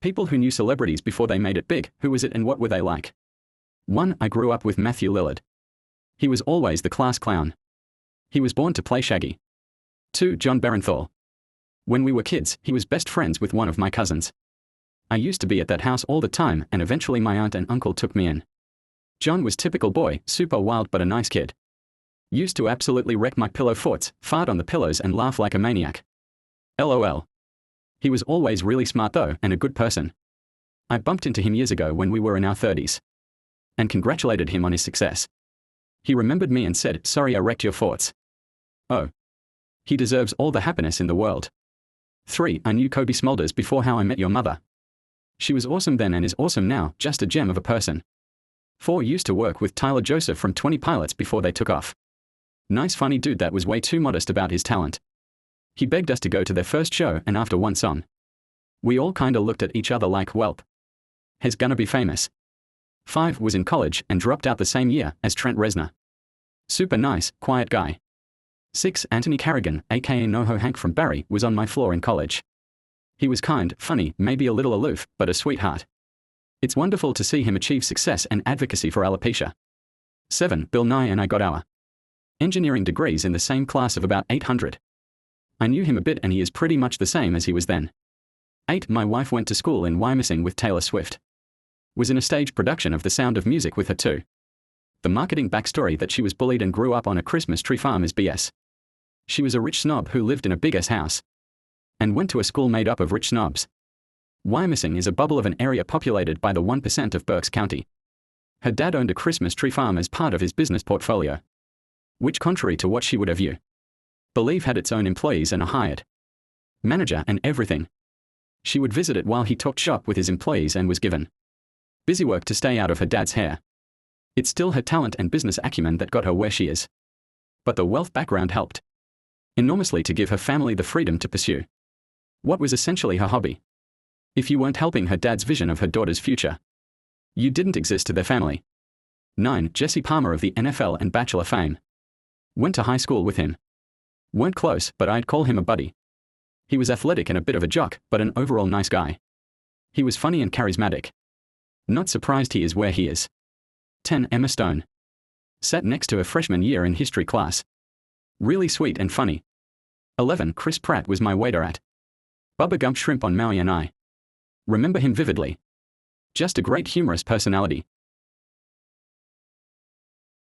People who knew celebrities before they made it big. Who was it and what were they like? 1. I grew up with Matthew Lillard. He was always the class clown. He was born to play Shaggy. 2. John Barenthal. When we were kids, he was best friends with one of my cousins. I used to be at that house all the time, and eventually my aunt and uncle took me in. John was typical boy, super wild but a nice kid. Used to absolutely wreck my pillow forts, fart on the pillows and laugh like a maniac. LOL. He was always really smart though, and a good person. I bumped into him years ago when we were in our 30s. And congratulated him on his success. He remembered me and said, "Sorry I wrecked your forts." Oh. He deserves all the happiness in the world. 3. I knew Kobe Smulders before How I Met Your Mother. She was awesome then and is awesome now, just a gem of a person. 4. Used to work with Tyler Joseph from 20 Pilots before they took off. Nice funny dude that was way too modest about his talent. He begged us to go to their first show, and after one song, we all kinda looked at each other like, welp. He's gonna be famous. 5. Was in college and dropped out the same year as Trent Reznor. Super nice, quiet guy. 6. Anthony Carrigan, aka NoHo Hank from Barry, was on my floor in college. He was kind, funny, maybe a little aloof, but a sweetheart. It's wonderful to see him achieve success and advocacy for alopecia. 7. Bill Nye and I got our engineering degrees in the same class of about 800. I knew him a bit and he is pretty much the same as he was then. 8. My wife went to school in Wyomissing with Taylor Swift. Was in a stage production of The Sound of Music with her too. The marketing backstory that she was bullied and grew up on a Christmas tree farm is BS. She was a rich snob who lived in a big-ass house. And went to a school made up of rich snobs. Wyomissing is a bubble of an area populated by the 1% of Berks County. Her dad owned a Christmas tree farm as part of his business portfolio. Which, contrary to what she would have you believe, had its own employees and a hired manager and everything. She would visit it while he talked shop with his employees and was given busy work to stay out of her dad's hair. It's still her talent and business acumen that got her where she is. But the wealth background helped enormously to give her family the freedom to pursue what was essentially her hobby. If you weren't helping her dad's vision of her daughter's future, you didn't exist to their family. 9. Jesse Palmer of the NFL and Bachelor fame. Went to high school with him. Weren't close, but I'd call him a buddy. He was athletic and a bit of a jock, but an overall nice guy. He was funny and charismatic. Not surprised he is where he is. 10. Emma Stone. Sat next to her freshman year in history class. Really sweet and funny. 11. Chris Pratt was my waiter at Bubba Gump Shrimp on Maui and I remember him vividly. Just a great humorous personality.